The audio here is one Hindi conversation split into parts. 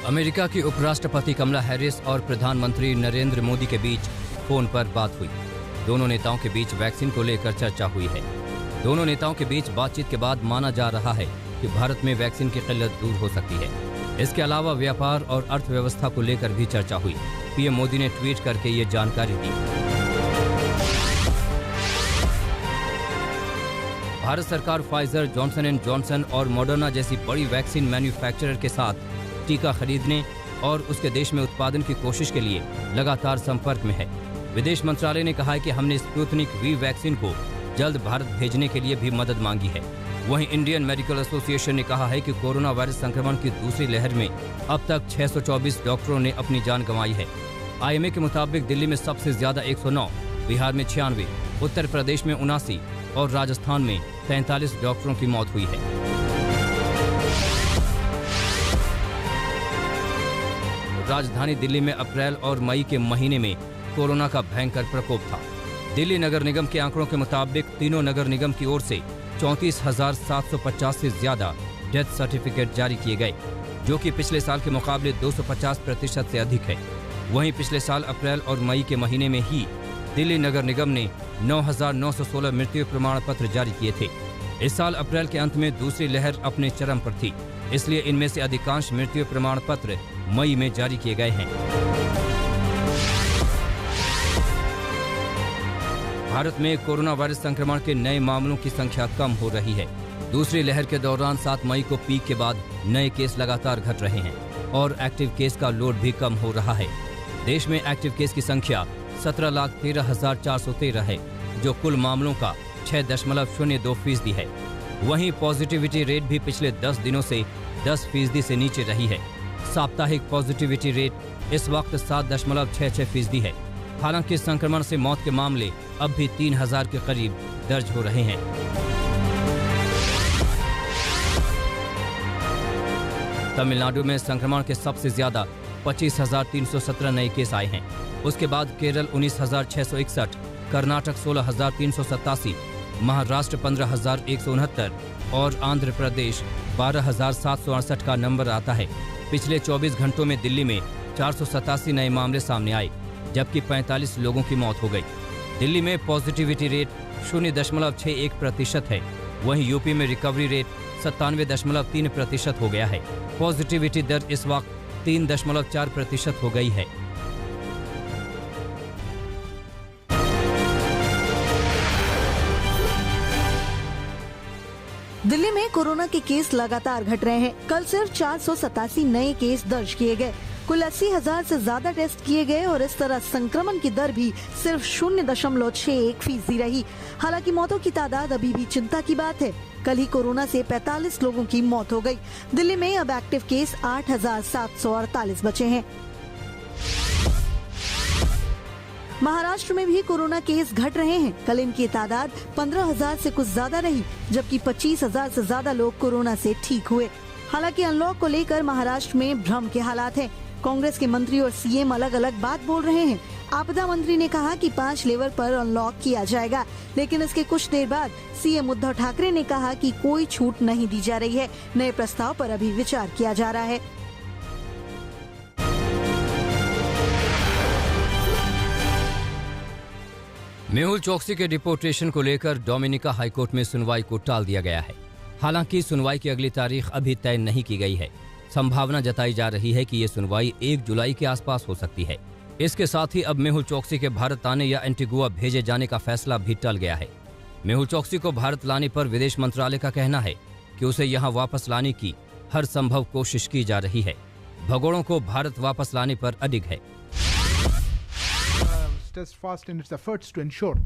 अमेरिका की उपराष्ट्रपति कमला हैरिस और प्रधानमंत्री नरेंद्र मोदी के बीच फोन पर बात हुई। दोनों नेताओं के बीच वैक्सीन को लेकर चर्चा हुई है। दोनों नेताओं के बीच बातचीत के बाद माना जा रहा है कि भारत में वैक्सीन की किल्लत दूर हो सकती है। इसके अलावा व्यापार और अर्थव्यवस्था को लेकर भी चर्चा हुई। पीएम मोदी ने ट्वीट करके ये जानकारी दी। भारत सरकार फाइजर, जॉनसन एंड जॉनसन और मॉडर्ना जैसी बड़ी वैक्सीन मैन्युफैक्चरर के साथ टीका खरीदने और उसके देश में उत्पादन की कोशिश के लिए लगातार संपर्क में है। विदेश मंत्रालय ने कहा है कि हमने स्पुतनिक वी वैक्सीन को जल्द भारत भेजने के लिए भी मदद मांगी है। वहीं इंडियन मेडिकल एसोसिएशन ने कहा है कि कोरोना वायरस संक्रमण की दूसरी लहर में अब तक 624 डॉक्टरों ने अपनी जान गंवाई है। आईएमए के मुताबिक दिल्ली में सबसे ज्यादा 109, बिहार में 96, उत्तर प्रदेश में 79 और राजस्थान में 43 डॉक्टरों की मौत हुई है। राजधानी दिल्ली में अप्रैल और मई के महीने में कोरोना का भयंकर प्रकोप था। दिल्ली नगर निगम के आंकड़ों के मुताबिक तीनों नगर निगम की ओर से 34,750 से ज्यादा डेथ सर्टिफिकेट जारी किए गए, जो कि पिछले साल के मुकाबले 250% से अधिक है। वहीं पिछले साल अप्रैल और मई के महीने में ही दिल्ली नगर निगम ने 9,916 मृत्यु प्रमाण पत्र जारी किए थे। इस साल अप्रैल के अंत में दूसरी लहर अपने चरम पर थी, इसलिए इनमें से अधिकांश मृत्यु प्रमाण पत्र मई में जारी किए गए हैं। भारत में कोरोना वायरस संक्रमण के नए मामलों की संख्या कम हो रही है। दूसरी लहर के दौरान 7 मई को पीक के बाद नए केस लगातार घट रहे हैं और एक्टिव केस का लोड भी कम हो रहा है। देश में एक्टिव केस की संख्या 17,13,413 है, जो कुल मामलों का 6.02% है। वहीं पॉजिटिविटी रेट भी पिछले 10 दिनों से 10% से नीचे रही है। साप्ताहिक पॉजिटिविटी रेट इस वक्त 7.66% है। हालांकि संक्रमण से मौत के मामले अब भी 3,000 के करीब दर्ज हो रहे हैं। तमिलनाडु में संक्रमण के सबसे ज्यादा 25,317 नए केस आए हैं। उसके बाद केरल 19,661, कर्नाटक 16,387, महाराष्ट्र 15,169 और आंध्र प्रदेश 12,768 का नंबर आता है। पिछले 24 घंटों में दिल्ली में 487 नए मामले सामने आए, जबकि 45 लोगों की मौत हो गई। दिल्ली में पॉजिटिविटी रेट 0.61% है। वहीं यूपी में रिकवरी रेट 97.3% हो गया है। पॉजिटिविटी दर इस वक्त 3.4% हो गई है। दिल्ली में कोरोना के केस लगातार घट रहे हैं। कल सिर्फ 487 नए केस दर्ज किए गए। कुल 80,000 से ज्यादा टेस्ट किए गए और इस तरह संक्रमण की दर भी सिर्फ 0.61% रही। हालांकि मौतों की तादाद अभी भी चिंता की बात है। कल ही कोरोना से 45 लोगों की मौत हो गई। दिल्ली में अब एक्टिव केस 8,748 बचे हैं। महाराष्ट्र में भी कोरोना केस घट रहे हैं। कल इनकी तादाद 15,000 से कुछ ज्यादा रही, जबकि 25,000 से ज्यादा लोग कोरोना से ठीक हुए। हालांकि अनलॉक को लेकर महाराष्ट्र में भ्रम के हालात हैं। कांग्रेस के मंत्री और सीएम अलग अलग बात बोल रहे हैं। आपदा मंत्री ने कहा कि 5 लेवल पर अनलॉक किया जाएगा, लेकिन इसके कुछ देर बाद सीएम उद्धव ठाकरे ने कहा कि कोई छूट नहीं दी जा रही है। नए प्रस्ताव पर अभी विचार किया जा रहा है। मेहुल चोकसी के डिपोर्टेशन को लेकर डोमिनिका हाईकोर्ट में सुनवाई को टाल दिया गया है। हालांकि सुनवाई की अगली तारीख अभी तय नहीं की गई है। संभावना जताई जा रही है कि ये सुनवाई 1 जुलाई के आसपास हो सकती है। इसके साथ ही अब मेहुल चोकसी के भारत आने या एंटीगुआ भेजे जाने का फैसला भी टल गया है। मेहुल चोकसी को भारत लाने पर विदेश मंत्रालय का कहना है कि उसे यहाँ वापस लाने की हर संभव कोशिश की जा रही है। भगोड़ों को भारत वापस लाने पर अडिग है। Steadfast in its efforts to ensure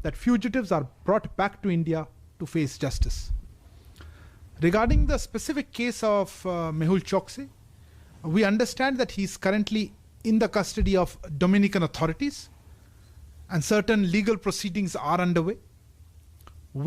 that fugitives are brought back to India to face justice. Regarding the specific case of Mehul Choksi, we understand that he is currently in the custody of Dominican authorities and certain legal proceedings are underway.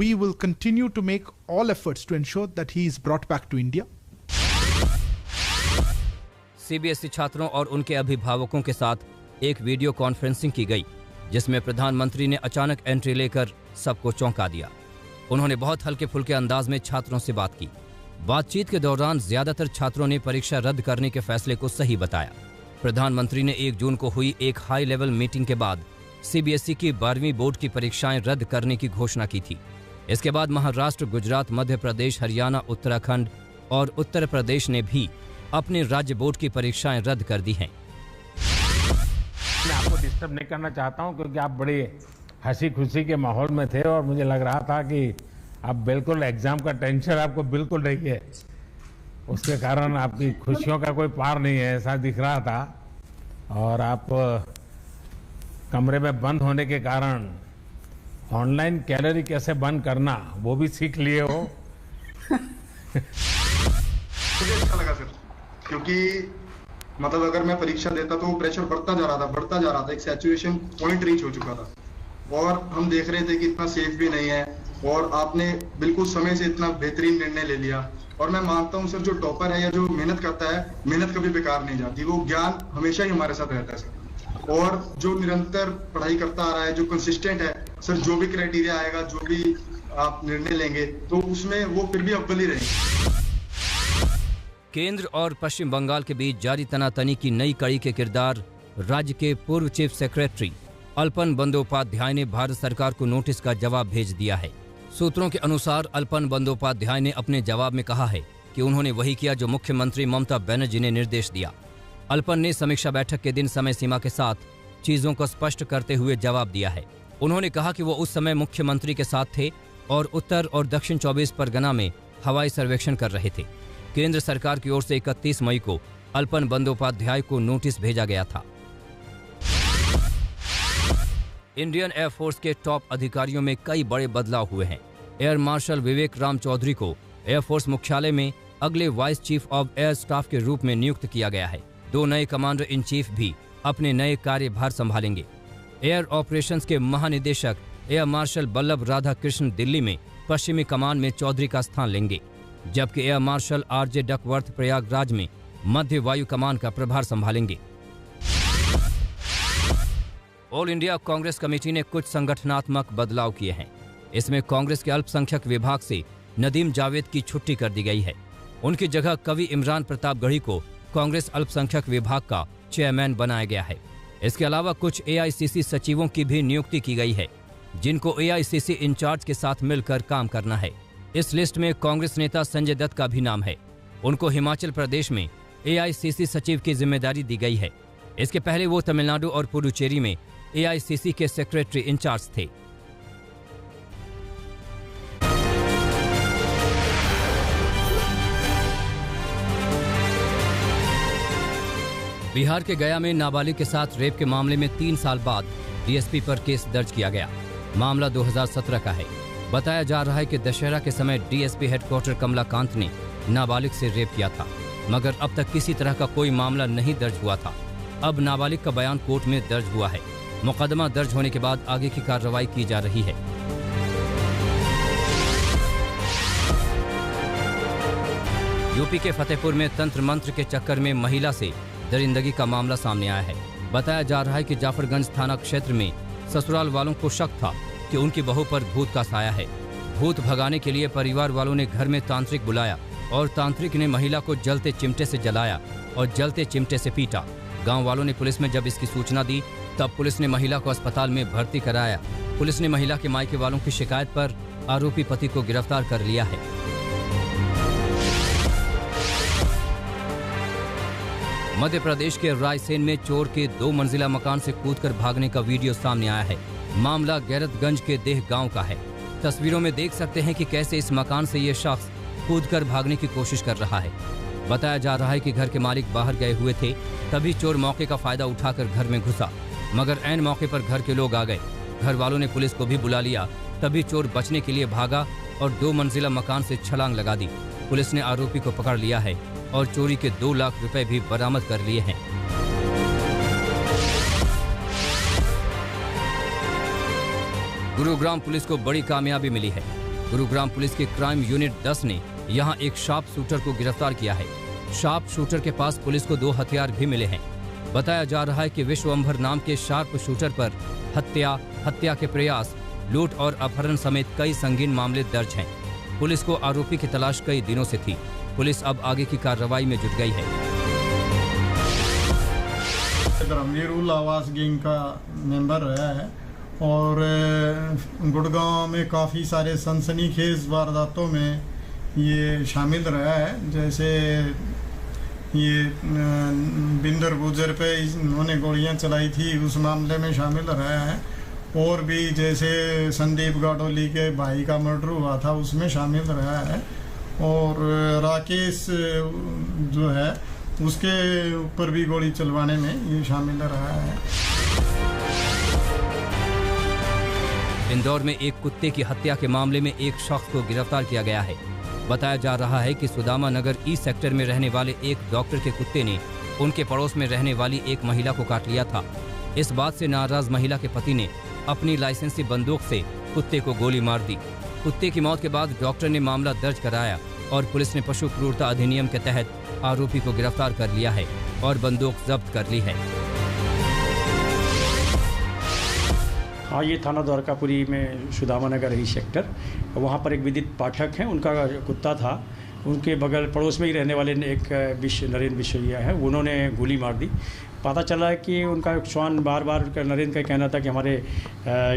We will continue to make all efforts to ensure that he is brought back to India. CBSE छात्रों और उनके अभिभावकों के साथ एक वीडियो कॉन्फ्रेंसिंग की गई, जिसमें प्रधानमंत्री ने अचानक एंट्री लेकर सबको चौंका दिया। उन्होंने बहुत हल्के फुल्के अंदाज में छात्रों से बात की। बातचीत के दौरान ज्यादातर छात्रों ने परीक्षा रद्द करने के फैसले को सही बताया। प्रधानमंत्री ने 1 जून को हुई एक हाई लेवल मीटिंग के बाद सीबीएसई की 12वीं बोर्ड की परीक्षाएं रद्द करने की घोषणा की थी। इसके बाद महाराष्ट्र, गुजरात, मध्य प्रदेश, हरियाणा, उत्तराखंड और उत्तर प्रदेश ने भी अपने राज्य बोर्ड की परीक्षाएं रद्द कर दी हैं। मैं आपको डिस्टर्ब नहीं करना चाहता हूं क्योंकि आप बड़े हंसी खुशी के माहौल में थे और मुझे लग रहा था कि आप बिल्कुल एग्जाम का टेंशन आपको बिल्कुल नहीं है, उसके कारण आपकी खुशियों का कोई पार नहीं है ऐसा दिख रहा था। और आप कमरे में बंद होने के कारण ऑनलाइन कैलोरी कैसे बंद करना वो भी सीख लिए हो। मुझे अच्छा लगा सर, क्योंकि मतलब अगर मैं परीक्षा देता तो प्रेशर बढ़ता जा रहा था, एक सैचुरेशन पॉइंट रीच हो चुका था और हम देख रहे थे कि इतना सेफ भी नहीं है। और आपने बिल्कुल समय से इतना बेहतरीन निर्णय ले लिया और मैं मानता हूं सर, जो टॉपर है या जो मेहनत करता है, मेहनत कभी बेकार नहीं जाती, वो ज्ञान हमेशा ही हमारे साथ रहता है सर। और जो निरंतर पढ़ाई करता आ रहा है, जो कंसिस्टेंट है सर, जो भी क्राइटेरिया आएगा, जो भी आप निर्णय लेंगे तो उसमें वो फिर भी अव्वल ही रहेंगे। केंद्र और पश्चिम बंगाल के बीच जारी तनातनी की नई कड़ी के किरदार राज्य के पूर्व चीफ सेक्रेटरी अल्पन बंदोपाध्याय ने भारत सरकार को नोटिस का जवाब भेज दिया है। सूत्रों के अनुसार अल्पन बंदोपाध्याय ने अपने जवाब में कहा है कि उन्होंने वही किया जो मुख्यमंत्री ममता बनर्जी ने निर्देश दिया। अल्पन ने समीक्षा बैठक के दिन समय सीमा के साथ चीजों को स्पष्ट करते हुए जवाब दिया है। उन्होंने कहा कि वो उस समय मुख्यमंत्री के साथ थे और उत्तर और दक्षिण 24 परगना में हवाई सर्वेक्षण कर रहे थे। केंद्र सरकार की ओर से 31 मई को अल्पन बंदोपाध्याय को नोटिस भेजा गया था। इंडियन एयरफोर्स के टॉप अधिकारियों में कई बड़े बदलाव हुए हैं। एयर मार्शल विवेक राम चौधरी को एयरफोर्स मुख्यालय में अगले vice chief of air staff के रूप में नियुक्त किया गया है। 2 नए कमांडर इन चीफ भी अपने नए कार्यभार संभालेंगे। एयर ऑपरेशंस के महानिदेशक एयर मार्शल बल्लभ राधाकृष्ण दिल्ली में पश्चिमी कमान में चौधरी का स्थान लेंगे, जबकि air marshal RJ Duckworth Prayagraj में मध्य वायु कमान का प्रभार संभालेंगे। ऑल इंडिया कांग्रेस कमेटी ने कुछ संगठनात्मक बदलाव किए हैं। इसमें कांग्रेस के अल्पसंख्यक विभाग से नदीम जावेद की छुट्टी कर दी गई है। उनकी जगह कवि इमरान प्रतापगढ़ी को कांग्रेस अल्पसंख्यक विभाग का चेयरमैन बनाया गया है। इसके अलावा कुछ एआईसीसी सचिवों की भी नियुक्ति की गई है, जिनको एआईसीसी इंचार्ज के साथ मिलकर काम करना है। इस लिस्ट में कांग्रेस नेता संजय दत्त का भी नाम है। उनको हिमाचल प्रदेश में एआईसीसी सचिव की जिम्मेदारी दी गई है। इसके पहले वो तमिलनाडु और पुडुचेरी में एआईसीसी के सेक्रेटरी इंचार्ज थे। बिहार के गया में नाबालिग के साथ रेप के मामले में 3 साल बाद डीएसपी पर केस दर्ज किया गया। मामला 2017 का है। बताया जा रहा है कि दशहरा के समय डीएसपी हेडक्वार्टर कमलाकांत ने नाबालिग से रेप किया था, मगर अब तक किसी तरह का कोई मामला नहीं दर्ज हुआ था। अब नाबालिग का बयान कोर्ट में दर्ज हुआ है। मुकदमा दर्ज होने के बाद आगे की कार्रवाई की जा रही है। यूपी के फतेहपुर में तंत्र मंत्र के चक्कर में महिला से दरिंदगी का मामला सामने आया है। बताया जा रहा है कि जाफरगंज थाना क्षेत्र में ससुराल वालों को शक था कि उनकी बहू पर भूत का साया है। भूत भगाने के लिए परिवार वालों ने घर में तांत्रिक बुलाया और तांत्रिक ने महिला को जलते चिमटे से जलाया और जलते चिमटे से पीटा। गांव वालों ने पुलिस में जब इसकी सूचना दी, तब पुलिस ने महिला को अस्पताल में भर्ती कराया। पुलिस ने महिला के मायके वालों की शिकायत पर आरोपी पति को गिरफ्तार कर लिया है। मध्य प्रदेश के रायसेन में चोर के 2 मंजिला मकान से कूदकर भागने का वीडियो सामने आया है। मामला गैरतगंज के देह गांव का है। तस्वीरों में देख सकते हैं कि कैसे इस मकान से ये शख्स कूदकर भागने की कोशिश कर रहा है। बताया जा रहा है कि घर के मालिक बाहर गए हुए थे, तभी चोर मौके का फायदा उठाकर घर में घुसा, मगर ऐन मौके पर घर के लोग आ गए। घर वालों ने पुलिस को भी बुला लिया, तभी चोर बचने के लिए भागा और 2 मंजिला मकान से छलांग लगा दी। पुलिस ने आरोपी को पकड़ लिया है और चोरी के 2 लाख रुपए भी बरामद कर लिए हैं। गुरुग्राम पुलिस को बड़ी कामयाबी मिली है। गुरुग्राम पुलिस के क्राइम यूनिट 10 ने यहां एक शार्प शूटर को गिरफ्तार किया है। शार्प शूटर के पास पुलिस को 2 हथियार भी मिले हैं। बताया जा रहा है कि विश्वंभर नाम के शार्प शूटर पर हत्या के प्रयास, लूट और अपहरण समेत कई संगीन मामले दर्ज हैं। पुलिस को आरोपी की तलाश कई दिनों से थी। पुलिस अब आगे की कार्रवाई में जुट गई है। रणवीर आवास गैंग का मेंबर रहा है और गुड़गांव में काफ़ी सारे सनसनीखेज वारदातों में ये शामिल रहा है। जैसे ये बिंदर गुजर पे इन्होंने गोलियां चलाई थी, उस मामले में शामिल रहा है। और भी जैसे संदीप गाडोली के भाई का मर्डर हुआ था, उसमें शामिल रहा है। और राकेश जो है उसके ऊपर भी गोली चलवाने में ये शामिल रहा है। इंदौर में एक कुत्ते की हत्या के मामले में एक शख्स को गिरफ्तार किया गया है। बताया जा रहा है कि सुदामा नगर ई सेक्टर में रहने वाले एक डॉक्टर के कुत्ते ने उनके पड़ोस में रहने वाली एक महिला को काट लिया था। इस बात से नाराज महिला के पति ने अपनी लाइसेंसी बंदूक से कुत्ते को गोली मार दी। कुत्ते की मौत के बाद डॉक्टर ने मामला दर्ज कराया और पुलिस ने पशु क्रूरता अधिनियम के तहत आरोपी को गिरफ्तार कर लिया है और बंदूक जब्त कर ली है। हाँ, ये थाना द्वारकापुरी में सुदामा नगर ई सेक्टर, वहाँ पर एक विदित पाठक हैं, उनका कुत्ता था। उनके बगल पड़ोस में ही रहने वाले एक नरेंद्र बिशोईया है, उन्होंने गोली मार दी। पता चला कि उनका श्वान बार बार नरेंद्र का कहना था कि हमारे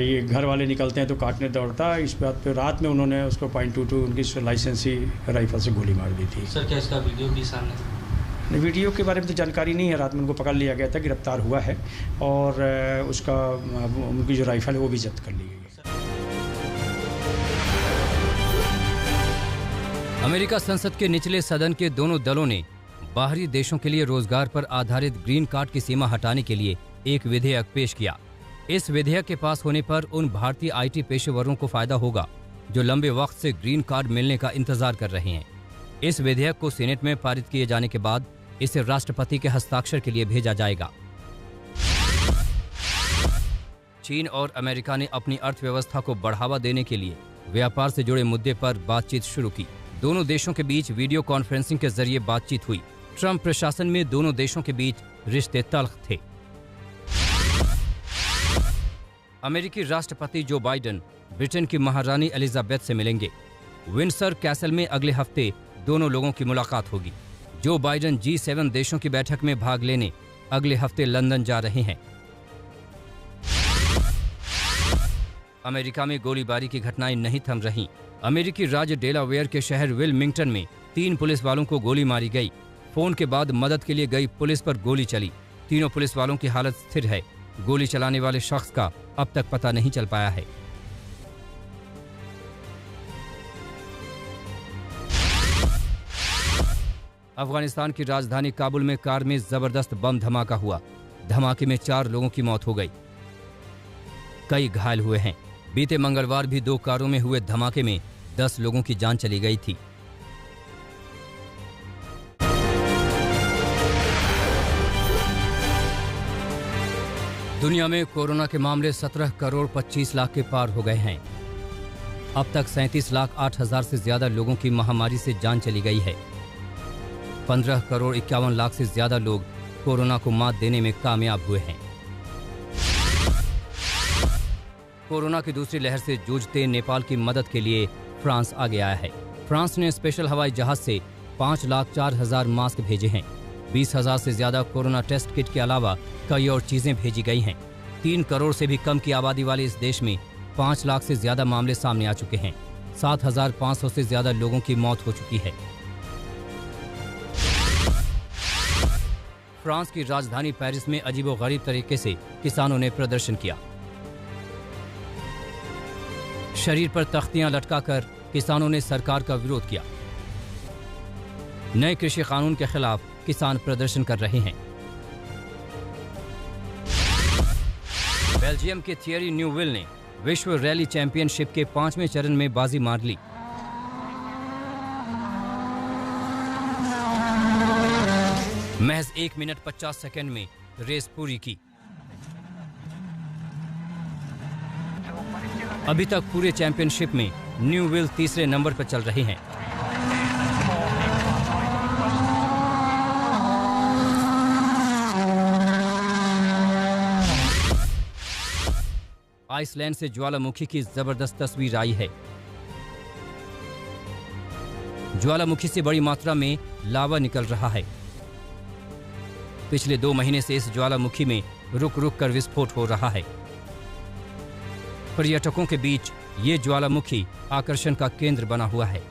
ये घर वाले निकलते हैं तो काटने दौड़ता। इस बात पे रात में उन्होंने उसको .22 उनकी लाइसेंसी राइफल से गोली मार दी थी। सर, क्या इसका वीडियो भी सामने? वीडियो के बारे में तो जानकारी नहीं है। रात में उनको पकड़ लिया गया था, गिरफ्तार हुआ है और उसका उनकी जो राइफल है वो भी जब्त कर ली गई है। अमेरिका संसद के निचले सदन के दोनों दलों ने बाहरी देशों के लिए रोजगार पर आधारित ग्रीन कार्ड की सीमा हटाने के लिए एक विधेयक पेश किया। इस विधेयक के पास होने पर उन भारतीय आईटी पेशेवरों को फायदा होगा जो लंबे वक्त से ग्रीन कार्ड मिलने का इंतजार कर रहे हैं। इस विधेयक को सीनेट में पारित किए जाने के बाद इसे राष्ट्रपति के हस्ताक्षर के लिए भेजा जाएगा। चीन और अमेरिका ने अपनी अर्थव्यवस्था को बढ़ावा देने के लिए व्यापार से जुड़े मुद्दे पर बातचीत शुरू की। दोनों देशों के बीच वीडियो कॉन्फ्रेंसिंग के जरिए बातचीत हुई। ट्रंप प्रशासन में दोनों देशों के बीच रिश्ते तल्ख थे। अमेरिकी राष्ट्रपति जो बाइडेन ब्रिटेन की महारानी एलिजाबेथ से मिलेंगे। विंडसर कैसल में अगले हफ्ते दोनों लोगों की मुलाकात होगी। जो बाइडेन G7 देशों की बैठक में भाग लेने अगले हफ्ते लंदन जा रहे हैं। अमेरिका में गोलीबारी की घटनाएं नहीं थम रहीं। अमेरिकी राज्य डेलावेयर के शहर विलमिंगटन में 3 पुलिस वालों को गोली मारी गई। फोन के बाद मदद के लिए गई पुलिस पर गोली चली। तीनों पुलिस वालों की हालत स्थिर है। गोली चलाने वाले शख्स का अब तक पता नहीं चल पाया है। अफगानिस्तान की राजधानी काबुल में कार में जबरदस्त बम धमाका हुआ। धमाके में 4 लोगों की मौत हो गई, कई घायल हुए हैं। बीते मंगलवार भी 2 कारों में हुए धमाके में 10 लोगों की जान चली गई थी। दुनिया में कोरोना के मामले 17 करोड़ 25 लाख के पार हो गए हैं। अब तक 37 लाख 8 हजार से ज्यादा लोगों की महामारी से जान चली गई है। 15 करोड़ 51 लाख से ज्यादा लोग कोरोना को मात देने में कामयाब हुए हैं। कोरोना की दूसरी लहर से जूझते नेपाल की मदद के लिए फ्रांस आगे आया है। फ्रांस ने स्पेशल हवाई जहाज से 5,04,000 मास्क भेजे हैं। 20,000 से ज्यादा कोरोना टेस्ट किट के अलावा कई और चीजें भेजी गई हैं। 3 करोड़ से भी कम की आबादी वाले इस देश में 5 लाख से ज्यादा मामले सामने आ चुके हैं। 7,500 से ज्यादा लोगों की मौत हो चुकी है। फ्रांस की राजधानी पेरिस में अजीबोगरीब तरीके से किसानों ने प्रदर्शन किया। शरीर पर तख्तियां लटकाकर किसानों ने सरकार का विरोध किया। नए कृषि कानून के खिलाफ किसान प्रदर्शन कर रहे हैं। बेल्जियम के थियरी न्यूविल ने विश्व रैली चैंपियनशिप के 5वें चरण में बाजी मार ली। महज 1 मिनट 50 सेकंड में रेस पूरी की। अभी तक पूरे चैंपियनशिप में न्यूविल तीसरे नंबर पर चल रहे हैं। आइसलैंड से ज्वालामुखी की जबरदस्त तस्वीर आई है। ज्वालामुखी से बड़ी मात्रा में लावा निकल रहा है। पिछले 2 महीने से इस ज्वालामुखी में रुक रुक कर विस्फोट हो रहा है। पर्यटकों के बीच ये ज्वालामुखी आकर्षण का केंद्र बना हुआ है।